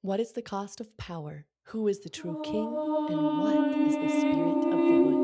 What is the cost of power? Who is the true king? And what is the spirit of the wood?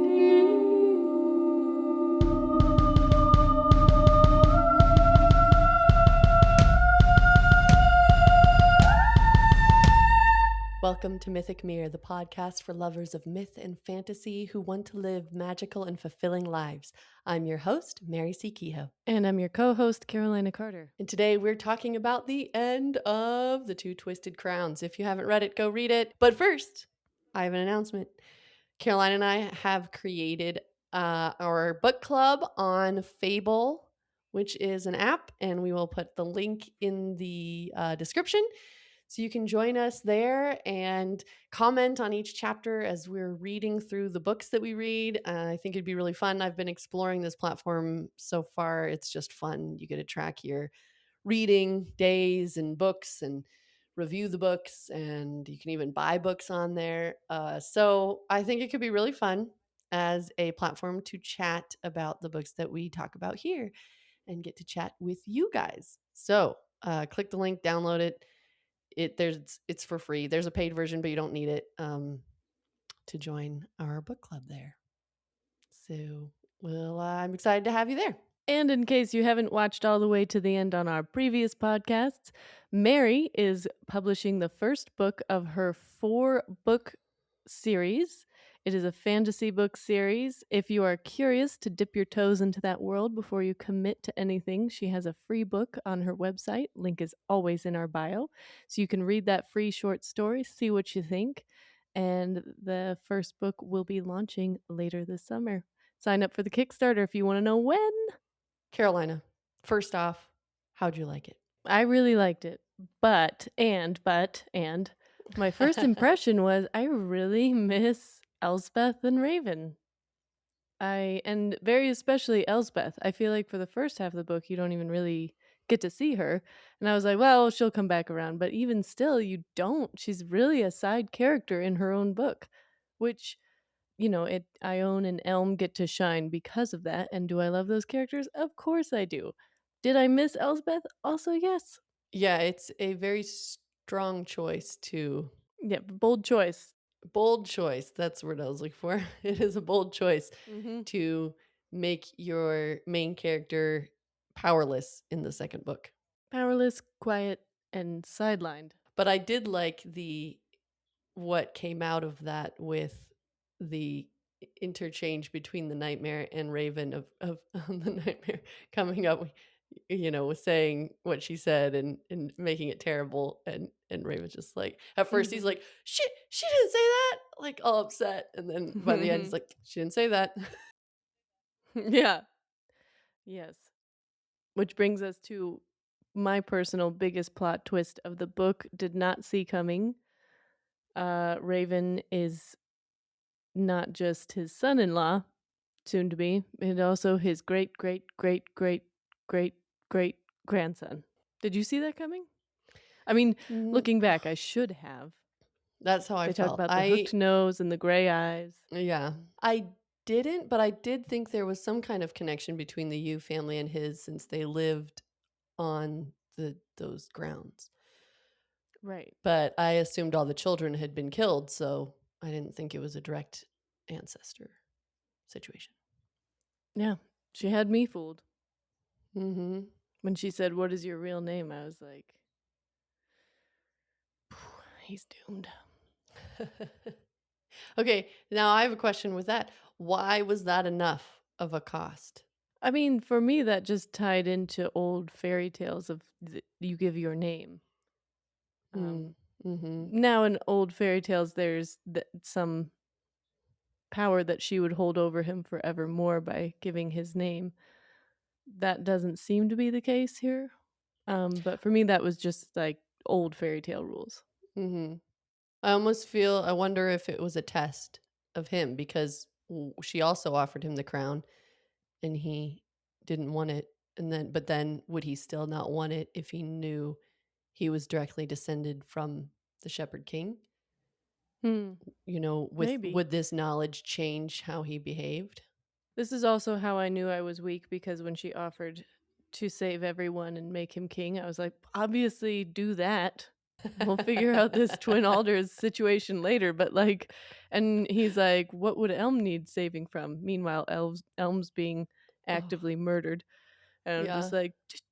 Welcome to Mythic Mirror, the podcast for lovers of myth and fantasy who want to live magical and fulfilling lives. I'm your host, Mary C. Kehoe. And I'm your co-host, Carolina Carter. And today we're talking about the end of The Two Twisted Crowns. If you haven't read it, go read it. But first, I have an announcement. Caroline and I have created our book club on Fable, which is an app, and we will put the link in the description. So you can join us there and comment on each chapter as we're reading through the books that we read. I think it'd be really fun. I've been exploring this platform so far. It's just fun. You get to track your reading days and books and review the books, and you can even buy books on there. So I think it could be really fun as a platform to chat about the books that we talk about here and get to chat with you guys. So click the link, download it. It's for free. There's a paid version, but you don't need it to join our book club there. So, I'm excited to have you there. And in case you haven't watched all the way to the end on our previous podcasts, Mary is publishing the first book of her 4-book series. It is a fantasy book series. If you are curious to dip your toes into that world before you commit to anything, she has a free book on her website. Link is always in our bio. So you can read that free short story, see what you think. And the first book will be launching later this summer. Sign up for the Kickstarter if you want to know when. Carolina, first off, how'd you like it? I really liked it. But my first impression was I really miss Elspeth and Raven. And very especially Elspeth. I feel like for the first half of the book, you don't even really get to see her. And I was like, well, she'll come back around. But even still, you don't. She's really a side character in her own book, which, Ione and Elm get to shine because of that. And do I love those characters? Of course I do. Did I miss Elspeth? Also, yes. Yeah, it's a very strong choice to Yeah, bold choice. bold choice. That's the word I was looking for. It is a bold choice to make your main character powerless in the second book. Powerless, quiet, and sidelined. But I did like what came out of that with the interchange between the nightmare and Raven of the nightmare coming up, with saying what she said and making it terrible, and Raven's just like, at first he's like, she didn't say that, like all upset, and then by the end he's like, she didn't say that. Yeah. Yes. Which brings us to my personal biggest plot twist of the book did not see coming. Raven is not just his son-in-law, soon to be, and also his great great great great great great grandson. Did you see that coming? I mean, looking back, I should have. That's how I They felt. talk about the hooked nose and the gray eyes. Yeah. I didn't, but I did think there was some kind of connection between the Yu family and his, since they lived on those grounds. Right. But I assumed all the children had been killed, so I didn't think it was a direct ancestor situation. Yeah. She had me fooled. Mm-hmm. When she said, "What is your real name?" I was like, he's doomed. Okay, now I have a question with that. Why was that enough of a cost? I mean, for me, that just tied into old fairy tales of you give your name. Now, in old fairy tales, there's some power that she would hold over him forevermore by giving his name. That doesn't seem to be the case here. But for me, that was just like old fairy tale rules. Mm-hmm. I wonder if it was a test of him, because she also offered him the crown and he didn't want it. But then would he still not want it if he knew he was directly descended from the Shepherd King? Maybe. Would this knowledge change how he behaved? This is also how I knew I was weak, because when she offered to save everyone and make him king, I was like, obviously do that. We'll figure out this twin alders situation later, but like, and he's like, what would Elm need saving from? Meanwhile, Elm's being Oh, actively murdered. And I'm just yeah. like, "Just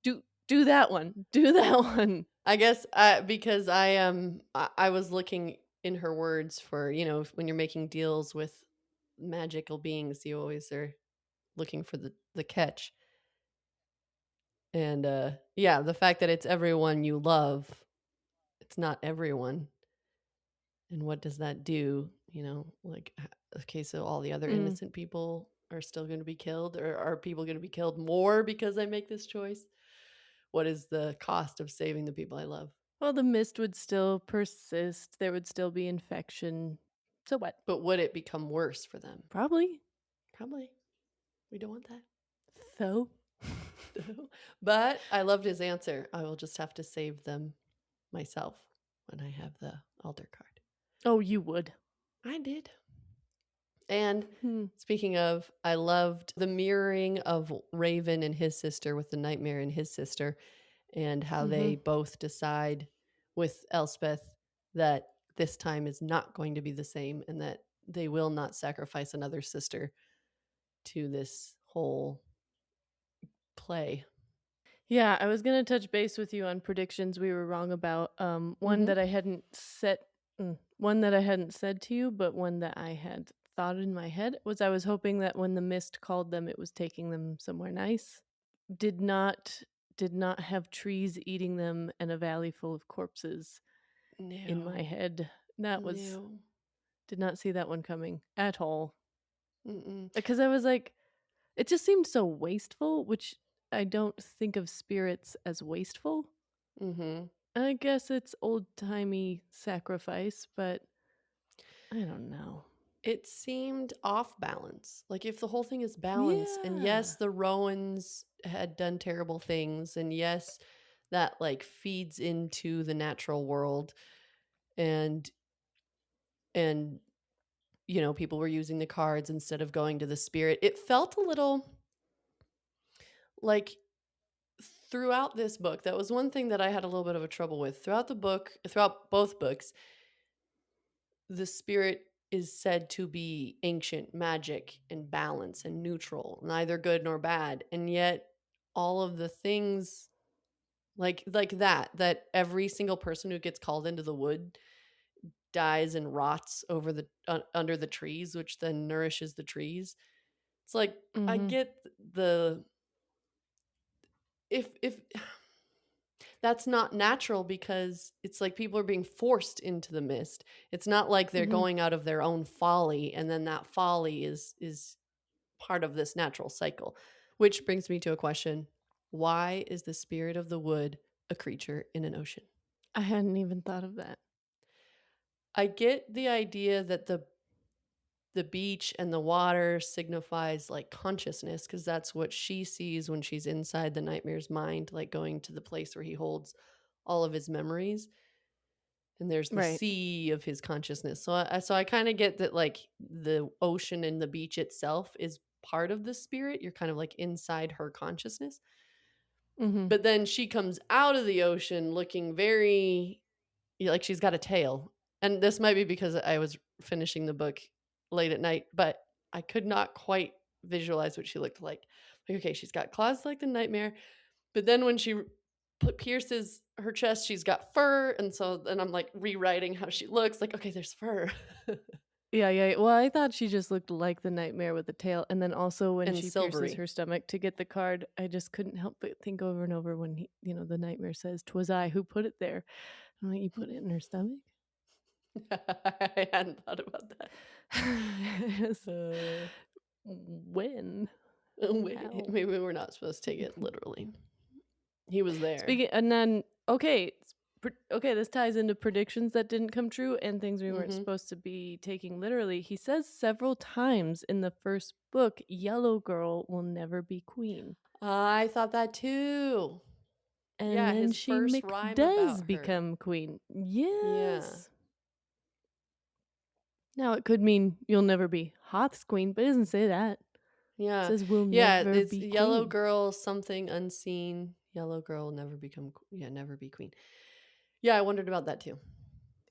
do that one. Do that one." I guess because I was looking in her words for, when you're making deals with magical beings, you always are looking for the catch. And yeah, the fact that it's everyone you love, it's not everyone. And what does that do? Like, okay, so all the other Mm. innocent people are still going to be killed, or are people going to be killed more because I make this choice? What is the cost of saving the people I love? Well, the mist would still persist. There would still be infection. So what? But would it become worse for them? Probably. Probably. We don't want that. So. But I loved his answer. I will just have to save them myself when I have the altar card. Oh, you would. I did. And Hmm. speaking of, I loved the mirroring of Raven and his sister with the nightmare and his sister, and how Mm-hmm. they both decide with Elspeth that this time is not going to be the same, and that they will not sacrifice another sister to this whole play. Yeah, I was gonna touch base with you on predictions we were wrong about. One Mm-hmm. that I hadn't set, one that I hadn't said to you, but one that I had thought in my head was I was hoping that when the mist called them, it was taking them somewhere nice. Did not did not have trees eating them and a valley full of corpses in my No, head. That was no. did not see that one coming at all. Mm-mm. Because I was like, it just seemed so wasteful, which I don't think of spirits as wasteful. Mm-hmm. I guess it's old-timey sacrifice, but I don't know. It seemed off balance. Like, if the whole thing is balance, and Yeah. yes, the Rowans had done terrible things, and yes, that like feeds into the natural world, and and people were using the cards instead of going to the spirit. It felt a little like, throughout this book, that was one thing that I had a little bit of a trouble with. Throughout both books, the spirit is said to be ancient, magic, and balance and neutral, neither good nor bad. And yet all of the things, like that every single person who gets called into the wood dies and rots over the under the trees, which then nourishes the trees. It's like, I Mhm. get the if that's not natural, because it's like people are being forced into the mist. It's not like they're Mhm. going out of their own folly, and then that folly is part of this natural cycle. Which brings me to a question. Why is the spirit of the wood a creature in an ocean? I hadn't even thought of that. I get the idea that the beach and the water signifies like consciousness, because that's what she sees when she's inside the nightmare's mind, like going to the place where he holds all of his memories, and there's the Right. sea of his consciousness. So I kind of get that, like, the ocean and the beach itself is part of the spirit. You're kind of like inside her consciousness. Mhm. But then she comes out of the ocean looking very, like, she's got a tail. And this might be because I was finishing the book late at night, but I could not quite visualize what she looked like. Like, okay, she's got claws like the nightmare, but then when she pierces her chest, she's got fur, and so then I'm like rewriting how she looks. Like, okay, there's fur. Yeah, yeah. Well, I thought she just looked like the nightmare with the tail, and then also when And she pierces silvery. her stomach to get the card, I just couldn't help but think over and over when the nightmare says, "'Twas I who put it there." I'm like, "You put it in her stomach?" I hadn't thought about that. Yes. Uh, When? wait, How? maybe we're not supposed to take it literally. He was there. Speaking and then okay, okay, this ties into predictions that didn't come true and things we weren't Hmm. supposed to be taking literally. He says several times in the first book, "Yellow Girl will never be queen." I thought that too. And Yeah, then his she first rhyme about does her. become queen. Yeah. Yes. Now it could mean you'll never be Hoth's queen, but it doesn't say that. It Yeah. says we'll Yeah, never it's be yellow queen. girl something unseen. Yellow girl never become, yeah, never be queen. Yeah, I wondered about that too.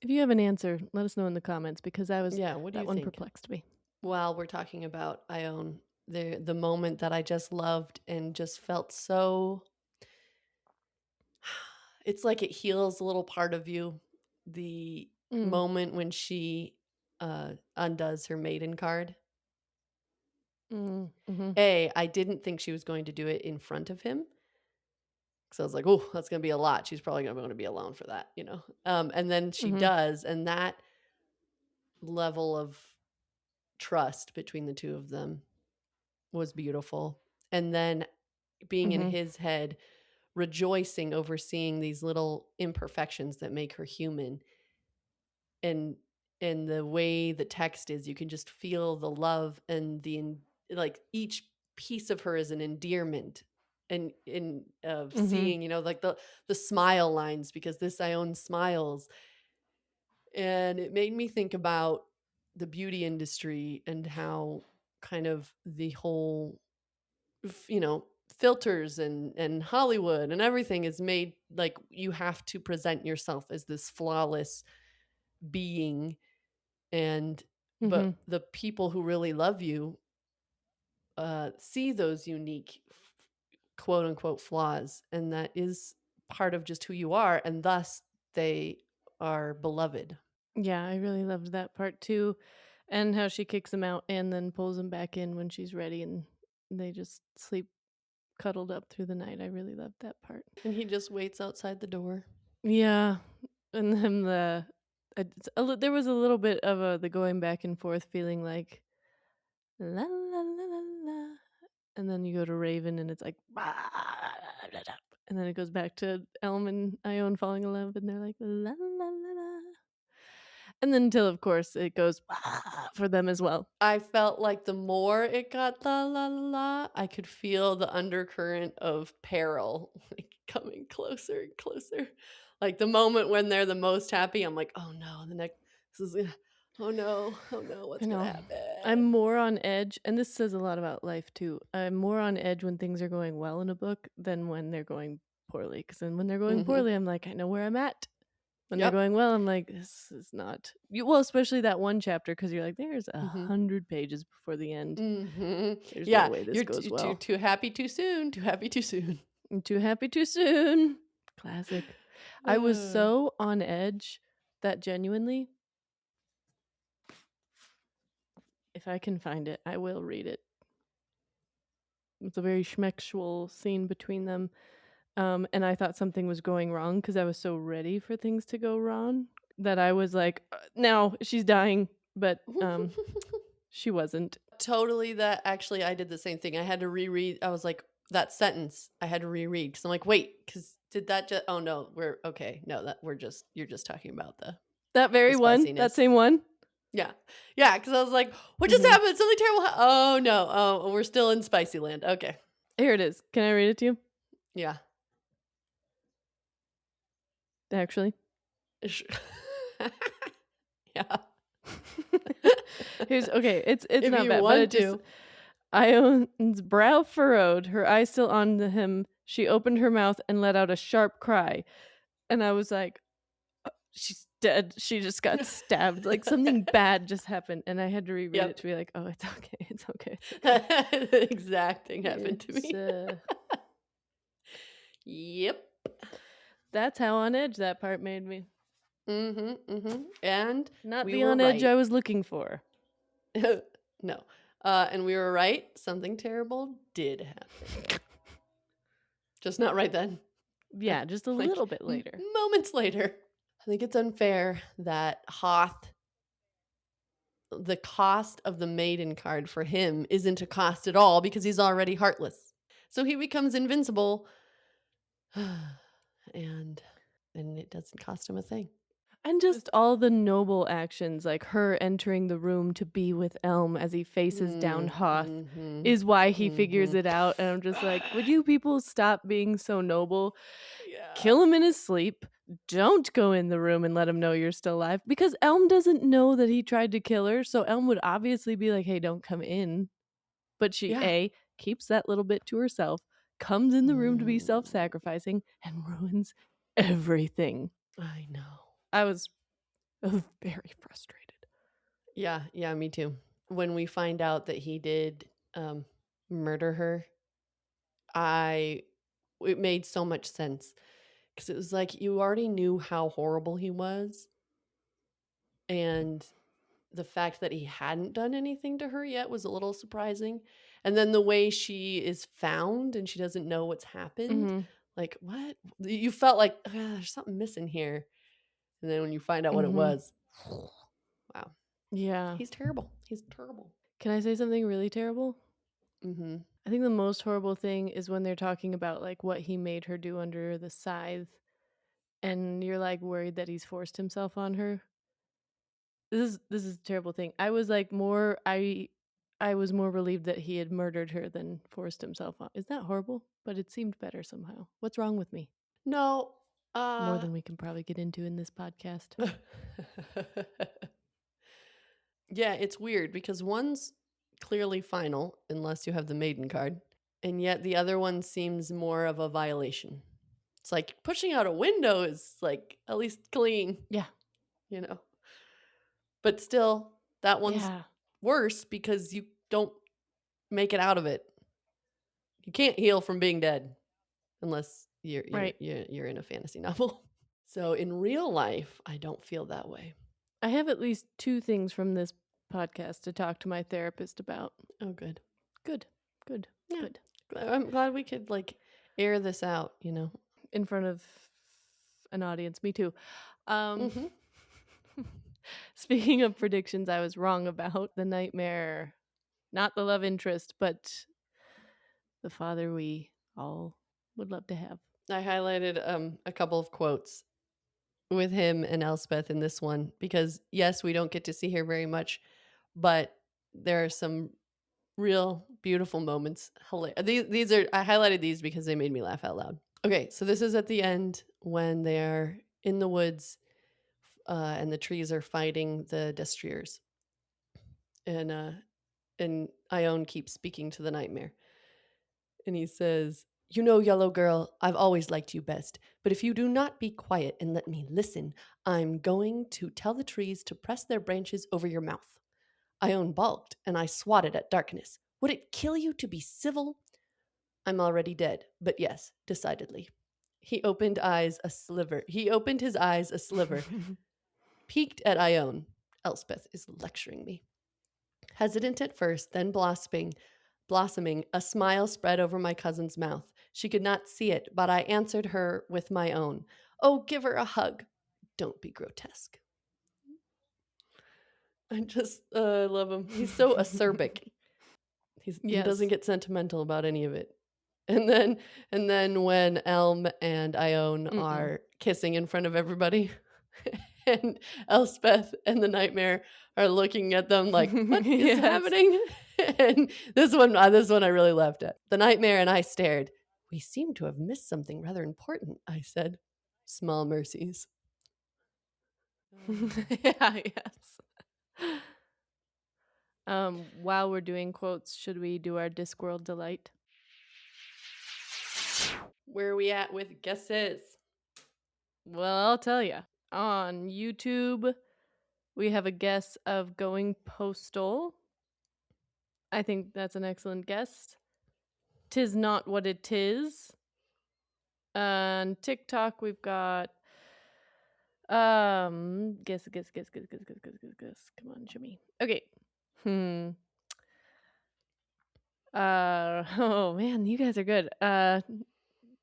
If you have an answer, let us know in the comments because Yeah, what do that you one think? perplexed me. While we're talking about Ione, the moment that I just loved and just felt so it's like it heals a little part of you. The Mm, moment when she undoes her maiden card. mm-hmm, I didn't think she was going to do it in front of him. So I was like, oh, that's going to be a lot. She's probably going to be alone for that, you know? And then she mm-hmm, does. And that level of trust between the two of them was beautiful. And then being in mm-hmm, his head, rejoicing over seeing these little imperfections that make her human. And the way the text is, you can just feel the love and like each piece of her is an endearment and in of mm-hmm. seeing, you know, like the smile lines, because this Ione smiles. And it made me think about the beauty industry and how kind of the whole you know, filters and Hollywood and everything is made like you have to present yourself as this flawless being. And Mm-hmm. but the people who really love you see those unique quote unquote flaws, and that is part of just who you are, and thus they are beloved. Yeah, I really loved that part too. And how she kicks him out and then pulls him back in when she's ready and they just sleep cuddled up through the night. I really loved that part. And he just waits outside the door. Yeah. And then there was a little bit of the going back and forth feeling like la la la la la. And then you go to Raven and it's like "Bah, blah, blah." And then it goes back to Elm and Ione falling in love and they're like la la la la. And then until of course it goes "Bah," for them as well. I felt like the more it got la la la la, I could feel the undercurrent of peril like coming closer and closer. Like the moment when they're the most happy, I'm like, oh no, the next this is oh no, I what's gonna know. I'm happen? more on edge, and this says a lot about life too. I'm more on edge when things are going well in a book than when they're going poorly. Because then when they're going Mm-hmm. poorly, I'm like, I know where I'm at. When they're Yep. going well, I'm like, this is not. Well, especially that one chapter, because you're like, there's Mm-hmm. 100 pages before the end. Mm-hmm. There's no Yeah, way this you're goes too well. too happy too soon. Too happy too soon. I'm too happy too soon. Classic. I was so on edge that genuinely, if I can find it, I will read it. It's a very schmexual scene between them. And I thought something was going wrong because I was so ready for things to go wrong that I was like, "No, she's dying," but she wasn't. Totally, that actually I did the same thing. I had to reread. I was like, that sentence I had to reread because I'm like, wait, because did that just oh no, we're okay. No, that we're just you're just talking about That the very one, that spiciness. same one. Yeah. Yeah, because I was like, what just hmm happened? Something terrible oh no. Oh, we're still in spicy land. Okay. Here it is. Can I read it to you? Yeah. Actually, yeah. here's okay. It's If not you bad, but want it just to. Ion's brow furrowed, her eyes still on him. She opened her mouth and let out a sharp cry, and I was like, she's dead. She just got stabbed. Like something bad just happened. And I had to reread it Yep. to be like, oh, it's okay. It's okay. It's okay. The exact thing happened to It's, me. Yep. that's how on edge that part made me. Mm-hmm. Mm-hmm. And Not we the were on edge right. I was looking for. No. And we were right. Something terrible did happen. Just not right then. Yeah, just a Like little bit later. moments later. I think it's unfair that Hoth, the cost of the maiden card for him isn't a cost at all because he's already heartless. So he becomes invincible and it doesn't cost him a thing. And just all the noble actions, like her entering the room to be with Elm as he faces down Hoth, Mm-hmm. is why he figures Mm-hmm. it out. And I'm just like, would you people stop being so noble? Yeah. Kill him in his sleep. Don't go in the room and let him know you're still alive because Elm doesn't know that he tried to kill her. So Elm would obviously be like, hey, don't come in. But she, Yeah. A, keeps that little bit to herself, comes in the room to be Mm. self sacrificing, and ruins everything. I know. I was very frustrated. Yeah, me too. When we find out that he did murder her, it made so much sense because it was like you already knew how horrible he was, and the fact that he hadn't done anything to her yet was a little surprising. And then the way she is found and she doesn't know what's happened, Mm-hmm. like what? You felt like there's something missing here. And then when you find out what it Mm-hmm. was, wow, Yeah. he's terrible. He's terrible. Can I say something really terrible? Mm-hmm. I think the most horrible thing is when they're talking about like what he made her do under the scythe, and you're like worried that he's forced himself on her. This is a terrible thing. I was more relieved that he had murdered her than forced himself on. Is that horrible? But it seemed better somehow. What's wrong with me? No, More than we can probably get into in this podcast. yeah, it's weird because one's clearly final unless you have the maiden card, and yet the other one seems more of a violation. It's like pushing out a window is like at least clean, Yeah. you know. But still, that one's Yeah. worse because you don't make it out of it. You can't heal from being dead unless Right. you're in a fantasy novel. So in real life, I don't feel that way. I have at least 2 things from this podcast to talk to my therapist about. Oh, good. Good. Good. Yeah, Good. I'm glad we could like air this out. In front of an audience. Me too. Um Mm-hmm. Speaking of predictions, I was wrong about the nightmare. Not the love interest, but the father we all would love to have. I highlighted a couple of quotes with him and Elspeth in this one because yes, we don't get to see her very much, but there are some real beautiful moments. These are I highlighted these because they made me laugh out loud. Okay, so this is at the end when they're in the woods and the trees are fighting the destriers, and Ione keeps speaking to the nightmare, and he says, "You know, yellow girl, I've always liked you best. But if you do not be quiet and let me listen, I'm going to tell the trees to press their branches over your mouth." Ione balked, and I swatted at darkness. "Would it kill you to be civil?" "I'm already dead, but yes, decidedly." He opened his eyes a sliver, peeked at Ione. Elspeth is lecturing me. Hesitant at first, then blossoming, a smile spread over my cousin's mouth. She could not see it, but I answered her with my own. "Oh, give her a hug. Don't be grotesque." I just love him. He's so acerbic. He doesn't Yes. get sentimental about any of it. And then when Elm and Ione Mm-mm. are kissing in front of everybody, and Elspeth and the nightmare are looking at them like, "What is Yes. happening?" And this one I really laughed at. The nightmare and I stared. "We seem to have missed something rather important," I said. "Small mercies." Yeah, yes. While we're doing quotes, should we do our Discworld delight? Where are we at with guesses? Well, I'll tell you. On YouTube, we have a guess of going postal. I think that's an excellent guess. "'Tis not what it is." On TikTok, we've got guess. Come on, show me. Okay. Hmm. Oh man, you guys are good.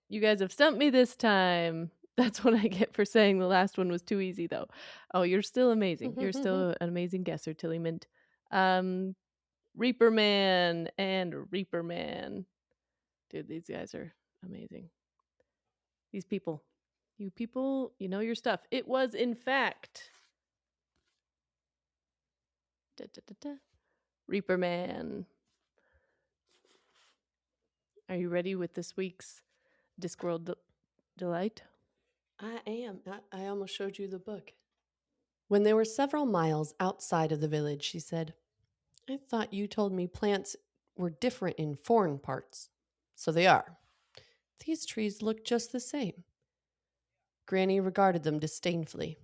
You guys have stumped me this time. That's what I get for saying the last one was too easy though. Oh, you're still amazing. You're still an amazing guesser, Tilly Mint. Um Reaper Man and Reaper Man. Dude, these guys are amazing. These people. You people, you know your stuff. It was in fact da, da, da, da, Reaper Man. Are you ready with this week's Discworld delight? I am. I almost showed you the book. When they were several miles outside of the village, she said, "I thought you told me plants were different in foreign parts." "So they are. These trees look just the same." Granny regarded them disdainfully.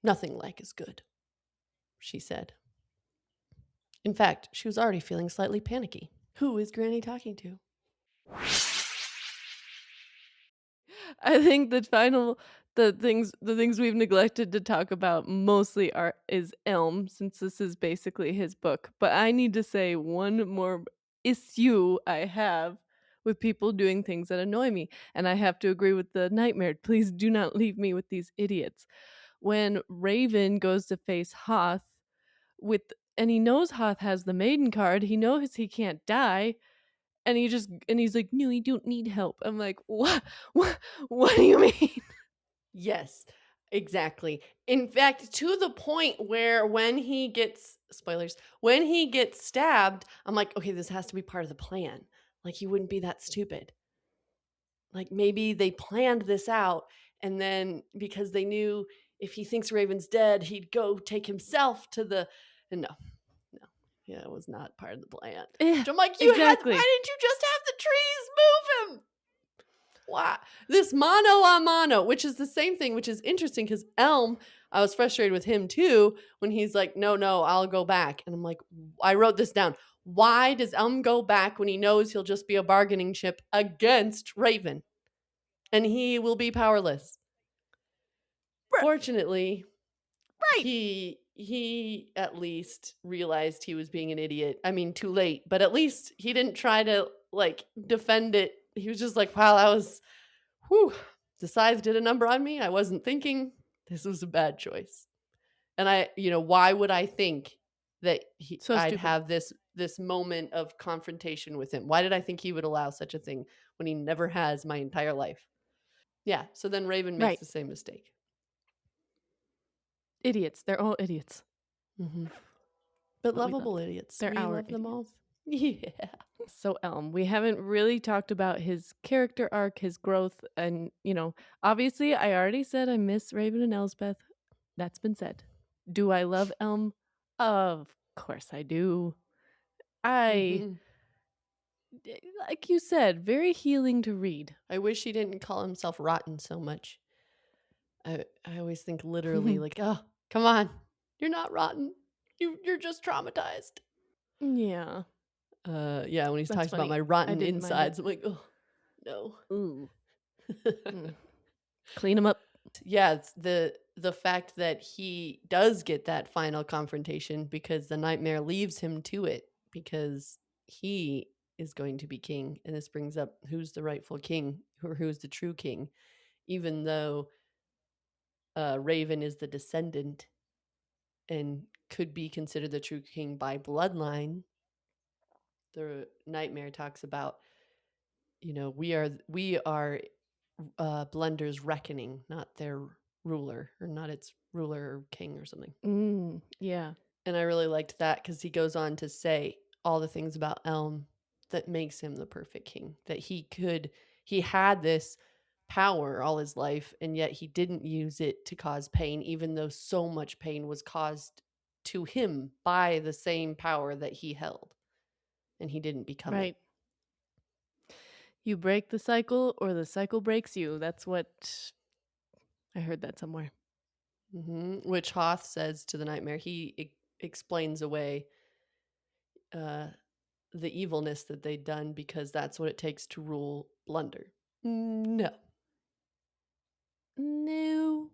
Nothing like as good, she said. In fact, she was already feeling slightly panicky. Who is Granny talking to? I think the things we've neglected to talk about mostly is Elm, since this is basically his book. But I need to say one more issue I have with people doing things that annoy me, and I have to agree with the nightmare. Please do not leave me with these idiots. When Raven goes to face Hoth with and he knows Hoth has the maiden card, he knows he can't die, and he's like, "No, you don't need help." I'm like, what do you mean?" Yes, exactly. In fact, to the point where when he gets spoilers, when he gets stabbed, I'm like, okay, this has to be part of the plan. Like he wouldn't be that stupid. Like maybe they planned this out and then because they knew if he thinks Raven's dead, he'd go take himself to the and no. No. Yeah, it was not part of the plan. Yeah, Which I'm like, exactly. why didn't you just have the trees move him? Why? This mano a mano, which is the same thing, which is interesting because Elm, I was frustrated with him too when he's like, no, I'll go back. And I'm like, I wrote this down. Why does Elm go back when he knows he'll just be a bargaining chip against Raven and he will be powerless? Fortunately, Right. he at least realized he was being an idiot. I mean, too late, but at least he didn't try to like defend it. He was just like, wow, that was whew, the scythe did a number on me. I wasn't thinking this was a bad choice. And why would I think that So I'd stupid. have this moment of confrontation with him? Why did I think he would allow such a thing when he never has my entire life? Yeah. So then Raven makes Right. the same mistake. Idiots. They're all idiots. Mm-hmm. But But lovable idiots. They're We our love them all. idiots. Yeah. So Elm, we haven't really talked about his character arc, his growth, and obviously I already said I miss Raven and Elspeth. That's been said. Do I love Elm? Of course I do. I Mm-hmm. like you said, very healing to read. I wish he didn't call himself rotten so much. I always think literally like, oh, come on. You're not rotten. You're just traumatized. Yeah, Yeah, when he that's talks about funny. my I rotten didn't mind it. insides, I'm like, oh no. Ooh. Clean them up. Yeah, it's the fact that he does get that final confrontation because the nightmare leaves him to it because he is going to be king. And this brings up who's the rightful king or who's the true king, even though Raven is the descendant and could be considered the true king by bloodline. The nightmare talks about, we are Blender's reckoning, not their ruler or not its ruler or king or something. Yeah. And I really liked that because he goes on to say all the things about Elm that makes him the perfect king. That he had this power all his life, and yet he didn't use it to cause pain, even though so much pain was caused to him by the same power that he held, and he didn't become Right. it. You break the cycle or the cycle breaks you. That's what I heard that somewhere. Which Hoth says to the nightmare. He explains away the evilness that they'd done because that's what it takes to rule Blunder. No. No,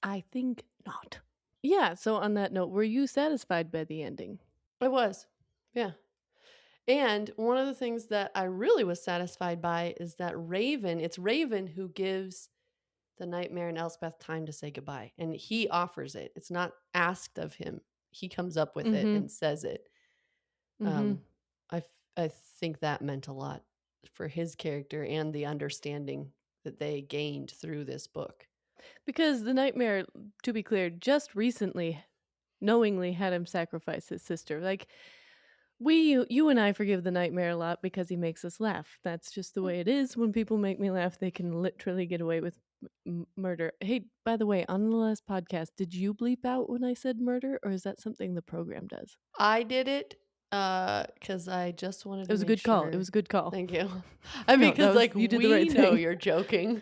I think not. Yeah, so on that note, were you satisfied by the ending? I was. Yeah. And one of the things that I really was satisfied by is that it's Raven who gives the nightmare and Elspeth time to say goodbye. And he offers it. It's not asked of him. He comes up with it Mm-hmm. and says it. Mm-hmm. I think that meant a lot for his character and the understanding that they gained through this book. Because the nightmare, to be clear, just recently knowingly had him sacrifice his sister. Like, you and I forgive the nightmare a lot because he makes us laugh. That's just the way it is. When people make me laugh, they can literally get away with murder. Hey, by the way, on the last podcast, did you bleep out when I said murder, or is that something the program does? I did it because I just wanted It to was a make good call. It sure. was a good call. Thank you. I mean, No, that because was like you did the we right know thing. you're joking.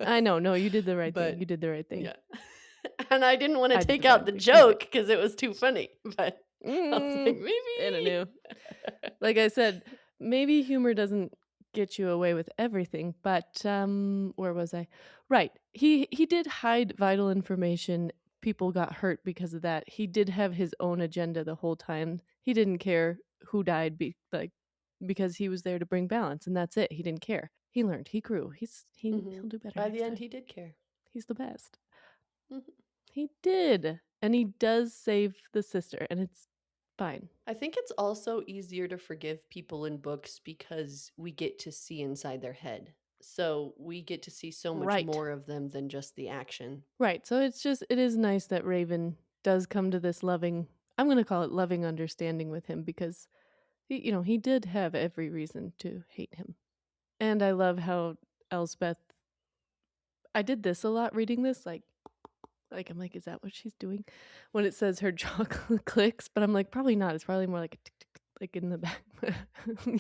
I know. No, you did the right thing. But You did the right thing. yeah. And I didn't want to I did take the out wrong the thing. Okay. joke because it was too funny. But I was like, I don't maybe. know. Like I said, maybe humor doesn't get you away with everything, but where was I? Right. He did hide vital information. People got hurt because of that. He did have his own agenda the whole time. He didn't care who died because he was there to bring balance and that's it. He didn't care. He learned. He grew. He'll do better By the next end, time. he did care. He's the best. Mhm. He did. And he does save the sister and it's fine. I think it's also easier to forgive people in books because we get to see inside their head. So we get to see so much Right. more of them than just the action. Right. So it is nice that Raven does come to this loving, I'm going to call it loving understanding with him because he did have every reason to hate him. And I love how Elspeth, I did this a lot reading this like I'm like, is that what she's doing? When it says her jaw clicks, but I'm like, probably not. It's probably more like a tick, tick, tick, like in the back.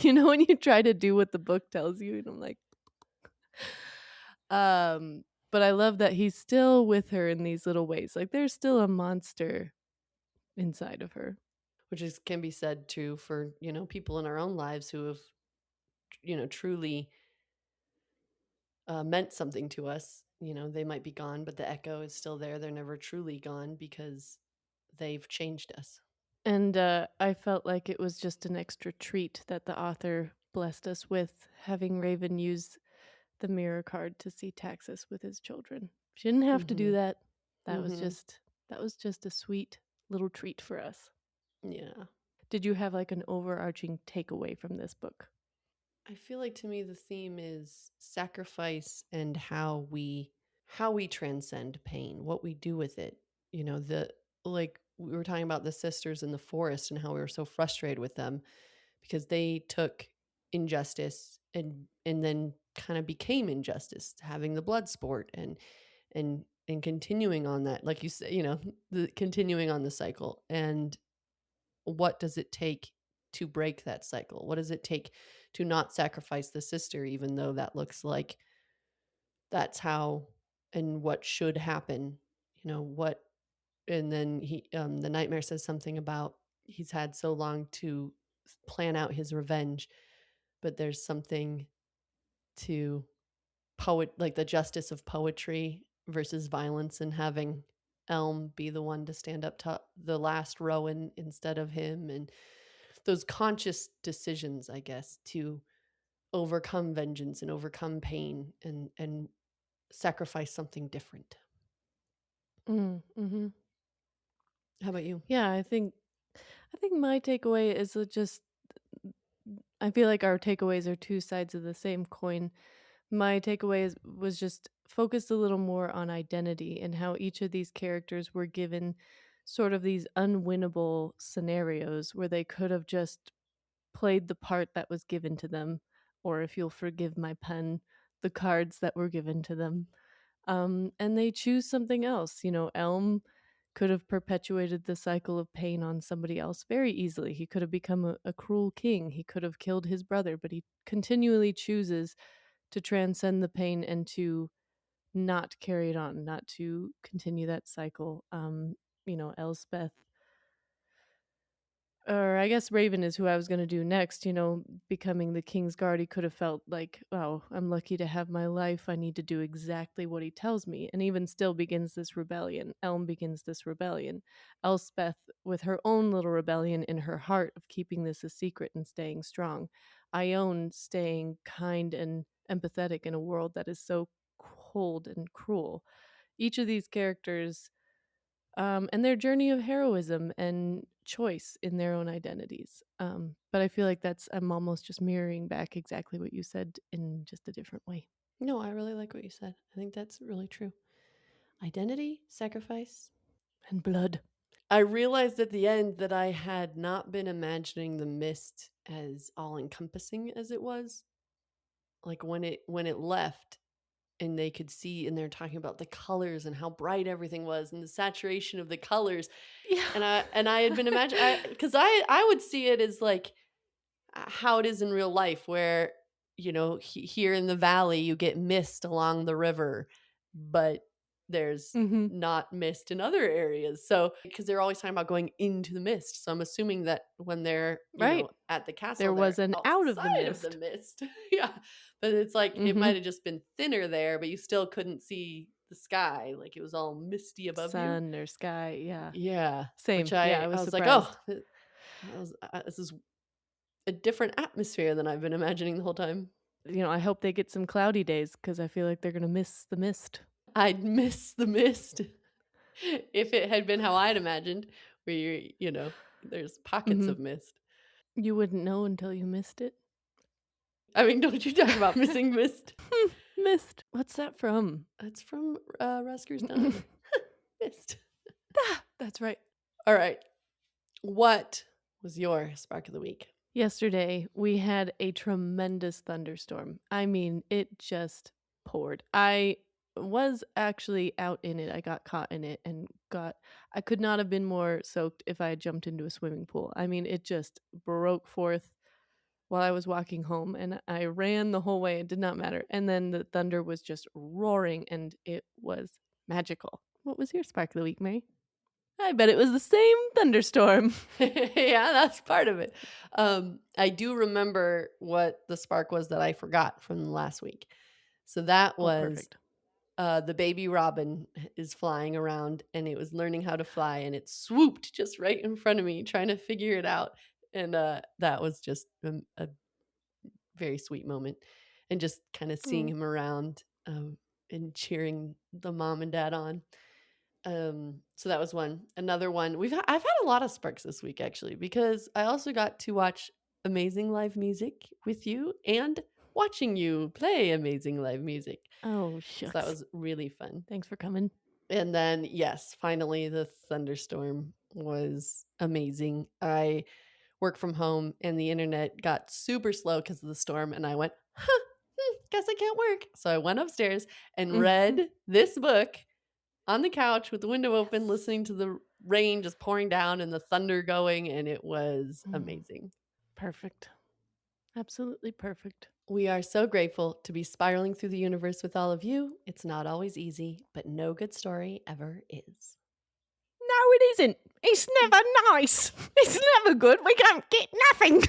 When you try to do what the book tells you, and I'm like, but I love that he's still with her in these little ways. Like there's still a monster inside of her. Which can be said too for, people in our own lives who have, truly meant something to us. They might be gone, but the echo is still there. They're never truly gone because they've changed us. And I felt like it was just an extra treat that the author blessed us with, having Raven use the mirror card to see Taxus with his children. She didn't have to do Mm-hmm. that. That was Mm-hmm. just a sweet little treat for us. Yeah. Did you have like an overarching takeaway from this book? I feel like to me the theme is sacrifice and how we transcend pain, what we do with it. The like we were talking about the sisters in the forest and how we were so frustrated with them because they took injustice and then kind of became injustice, having the blood sport and continuing on that, like you said, the continuing on the cycle. And what does it take to break that cycle? What does it take to not sacrifice the sister, even though that looks like that's how and what should happen? What? And then the nightmare says something about he's had so long to plan out his revenge, but there's something to poet, like the justice of poetry versus violence, and having Elm be the one to stand up to the last Rowan instead of him, and those conscious decisions, I guess, to overcome vengeance and overcome pain and sacrifice something different. Mm-hmm. How about you? Yeah, I think my takeaway is just I feel like our takeaways are two sides of the same coin. My was just focused a little more on identity and how each of these characters were given sort of these unwinnable scenarios where they could have just played the part that was given to them, or if you'll forgive my pun, the cards that were given to them. And they choose something else. Elm could have perpetuated the cycle of pain on somebody else very easily. He could have become a cruel king. He could have killed his brother, but he continually chooses to transcend the pain and to not carry it on, not to continue that cycle. Elspeth, or I guess Raven is who I was going to do next, becoming the King's Guard. He could have felt like, oh, I'm lucky to have my life. I need to do exactly what he tells me. And even still begins this rebellion. Elm begins this rebellion. Elspeth, with her own little rebellion in her heart of keeping this a secret and staying strong. Ione staying kind and empathetic in a world that is so cold and cruel. Each of these characters and their journey of heroism and choice in their own identities. But I feel like I'm almost just mirroring back exactly what you said in just a different way. No, I really like what you said. I think that's really true. Identity, sacrifice. And blood. I realized at the end that I had not been imagining the mist as all encompassing as it was. Like when it left and they could see, and they're talking about the colors and how bright everything was and the saturation of the colors. Yeah. And I had been imagining, because I would see it as like how it is in real life, where here in the valley, you get mist along the river, but there's Mm-hmm. not mist in other areas. So, because they're always talking about going into the mist. So I'm assuming that when they're, Right. at the castle, There they're was an out of the outside of the mist. mist. Yeah. But it's like it Mm-hmm. might have just been thinner there, but you still couldn't see the sky. Like it was all misty above you. Sun or sky. Yeah. Yeah. Which Same. Yeah, I I was was like, oh, surprised. this is a different atmosphere than I've been imagining the whole time. I hope they get some cloudy days because I feel like they're going to miss the mist. I'd miss the mist if it had been how I'd imagined, where there's pockets Mm-hmm. of mist. You wouldn't know until you missed it. I mean, don't you talk about missing mist? Mist. What's that from? That's from Rasker's Dine. Mist. That's right. All right. What was your spark of the week? Yesterday, we had a tremendous thunderstorm. I mean, it just poured. I was actually out in it. I got caught in it and I could not have been more soaked if I had jumped into a swimming pool. I mean, it just broke forth while I was walking home and I ran the whole way. It did not matter. And then the thunder was just roaring and it was magical. What was your spark of the week, Mary? I bet it was the same thunderstorm. Yeah, that's part of it. I do remember what the spark was that I forgot from last week. So that Oh, was perfect. the baby robin is flying around and it was learning how to fly and it swooped just right in front of me trying to figure it out. And that was just a very sweet moment. And just kind of seeing Oh. him around and cheering the mom and dad on. So that was one. Another one. I've had a lot of sparks this week actually because I also got to watch amazing live music with you and watching you play amazing live music. Oh, So shucks. that was really fun. Thanks for coming. And then yes, finally the thunderstorm was amazing. I work from home and the internet got super slow because of the storm and I went, guess I can't work. So I went upstairs and read this book on the couch with the window open, listening to the rain just pouring down and the thunder going, and it was amazing. Perfect. Absolutely perfect. We are so grateful to be spiraling through the universe with all of you. It's not always easy, but no good story ever is. No, it isn't. It's never nice. It's never good. We don't get nothing.